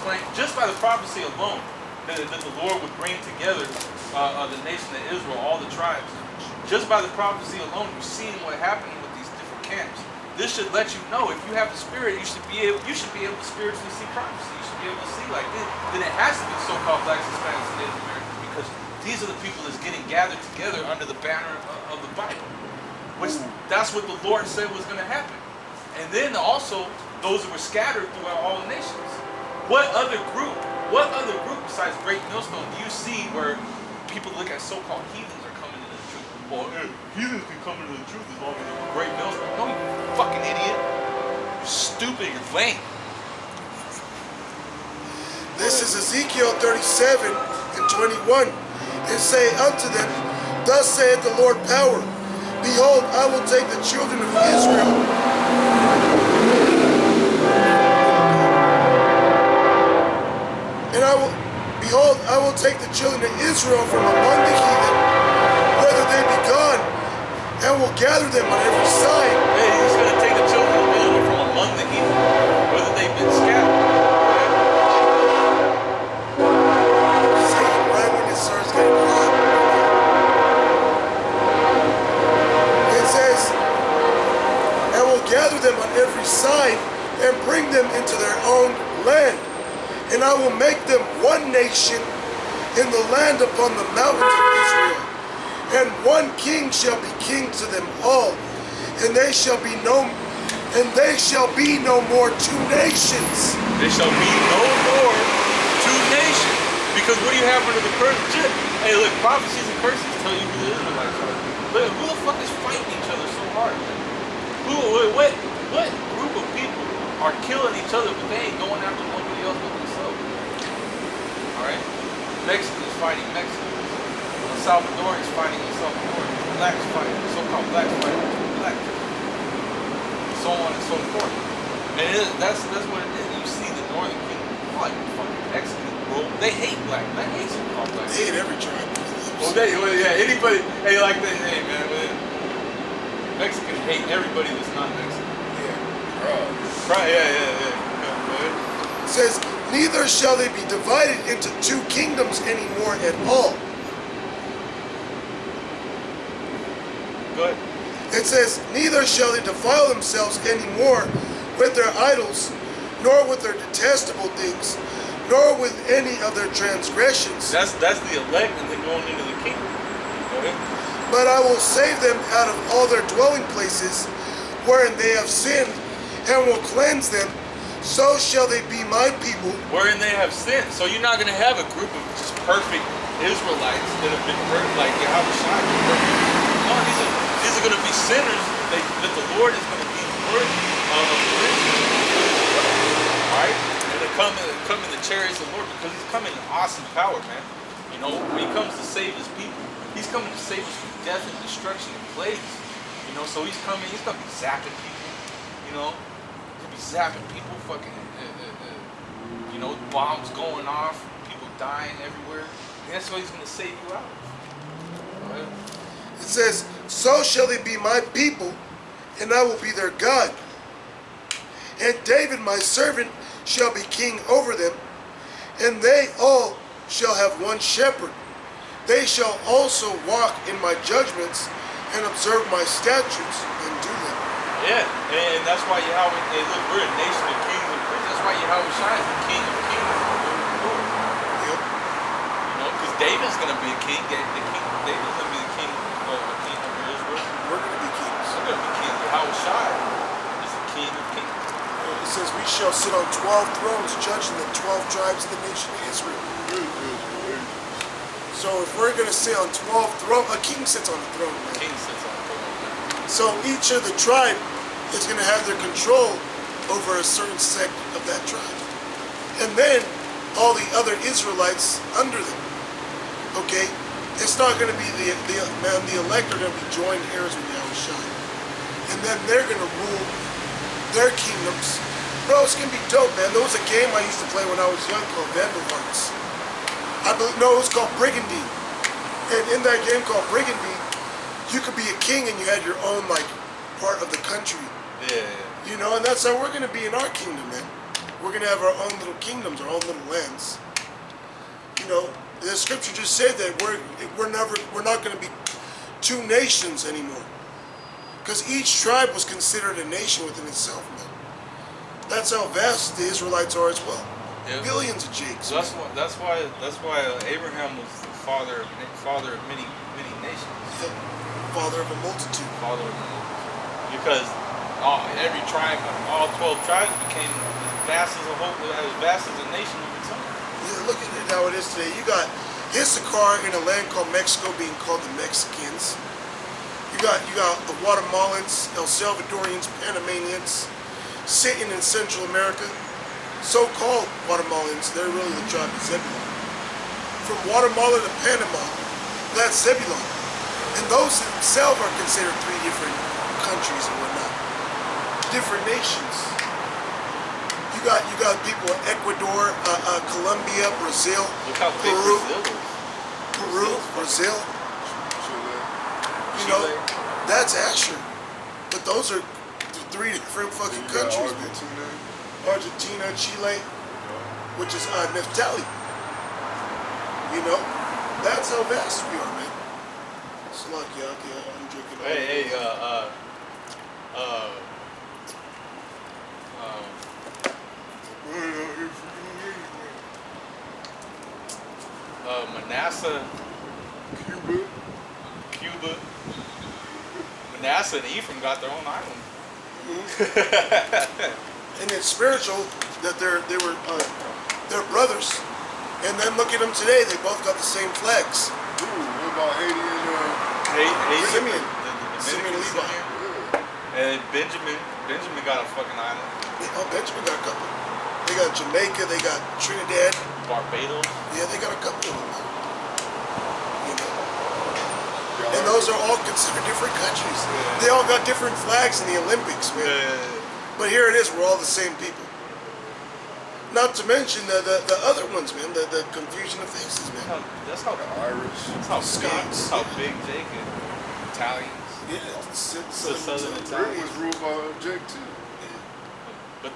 explain, just by the prophecy alone, that the Lord would bring together the nation of Israel, all the tribes. Just by the prophecy alone, you're seeing what happened with these different camps. This should let you know, if you have the Spirit, you should be able to spiritually see prophecy. You should be able to see like this. Then it has to be so-called blacks, Hispanics, and Native Americans, because these are the people that's getting gathered together under the banner of the Bible. Which that's what the Lord said was going to happen. And then also those that were scattered throughout all the nations. What other group besides Great Millstone do you see where people look at so-called heathens are coming into the truth? Well, heathens can come into the truth as long as they're Great Millstone. No, you fucking idiot. You're stupid, you're vain. This is Ezekiel 37 and 21. And say unto them, thus saith the Lord power, behold, I will take the children of Israel I will take the children of Israel from among the heathen, whether they be gone, and will gather them on every side. Hey, he's going to take the children of Israel from among the heathen, whether they've been scattered. See, right when it starts getting hot. It says, and will gather them on every side, and bring them into their own land. And I will make them one nation in the land upon the mountains of Israel. And one king shall be king to them all. And they shall be no more two nations. There shall be no more two nations. Because what do you have under the curse? Hey, look, prophecies and curses tell you who the Israelites are. Look, who the fuck is fighting each other so hard? What group of people are killing each other, but they ain't going after nobody else but themselves? Alright? Mexicans fighting Mexicans. El Salvadorians fighting El Salvadorians. Blacks fighting, so-called blacks fighting blacks. So on and so forth. And that's what it is. You see the Northern Kingdom, like fucking Mexicans, bro. They hate black. They hate so-called black. They hate every tribe. Anybody, hey, like that, hey, man. Mexicans hate everybody that's not Mexican. Yeah. It says, neither shall they be divided into two kingdoms anymore at all. Go ahead. It says, neither shall they defile themselves anymore with their idols, nor with their detestable things, nor with any of their transgressions. That's the elect and then going into the kingdom. Go ahead. But I will save them out of all their dwelling places, wherein they have sinned, and will cleanse them. So shall they be my people. Wherein they have sinned. So you're not going to have a group of just perfect Israelites that have been perfect, like Yahweh Shai. No, these are going to be sinners that the Lord is going to be worthy of cleansing. Alright? And they come in the chariots of the Lord, because he's coming in awesome power, man. You know, when he comes to save his people, he's coming to save us from death and destruction and plagues. You know, so he's going to be zapping people, you know. Be zapping people, fucking, you know, bombs going off, people dying everywhere. And that's what he's going to save you out of. Right? It says, so shall they be my people, and I will be their God. And David my servant shall be king over them, and they all shall have one shepherd. They shall also walk in my judgments, and observe my statutes, and do them. Yeah, and that's why Yahweh, hey, look, we're a nation of kings and priests. That's why Yahweh shines the king of kings and the Lord of lords. Yep. You know, because David's going to be a king. David's going to be the king over Israel. We're going to be kings. We're going to be kings. Yahweh Shai is the king of kings. It says we shall sit on 12 thrones, judging the 12 tribes of the nation of Israel. So if we're going to sit on 12 thrones, a king sits on a throne. A king sits on a throne. So each of the tribe is going to have their control over a certain sect of that tribe. And then all the other Israelites under them. Okay? It's not going to be the elect are going to be joint heirs with Yahushua. And then they're going to rule their kingdoms. Bro, it's going to be dope, man. There was a game I used to play when I was young called Vandervarts. It was called Brigandine. And in that game called Brigandine, you could be a king and you had your own, like, part of the country. Yeah. You know, and that's how we're going to be in our kingdom, man. We're going to have our own little kingdoms, our own little lands. You know, the scripture just said that we're not going to be two nations anymore. Because each tribe was considered a nation within itself, man. That's how vast the Israelites are as well. Yeah. Billions of Jakes. So that's why Abraham was the father of many nations. Yeah. Father of a multitude. Father of a multitude. Because every tribe, all 12 tribes became as vast as a nation of its own. Yeah, look at it how it is today. You got Issachar in a land called Mexico being called the Mexicans. You got the Guatemalans, El Salvadorians, Panamanians, sitting in Central America. So-called Guatemalans, they're really the tribe of Zebulon. From Guatemala to Panama, that's Zebulon. And those themselves are considered three different countries and whatnot. Different nations. You got people in Ecuador, Colombia, Brazil, Look how big Peru, Brazil is. Brazil. You know, that's Asher. But those are three different fucking countries, man. Argentina, Chile, which is Naphtali. You know, that's how vast we are, man. Slovakia, I'm drinking. Hey, Manasseh, Cuba, Manasseh and Ephraim got their own island. And it's spiritual that they're brothers. And then look at them today; they both got the same flags. Ooh, what about Haiti and Simeon, Simeon, Levi. and Benjamin got a fucking island. Oh, Benjamin got a couple. They got Jamaica, they got Trinidad, Barbados. Yeah, they got a couple of them. You know, Yeah. and those are all considered different countries. Yeah. They all got different flags in the Olympics, man. But here it is, we're all the same people. Not to mention the other ones, man, the confusion of faces, man. That's how Irish. Scots, That's how big Jake is. Italians. Yeah, it's Southern Britain was ruled by Jake too.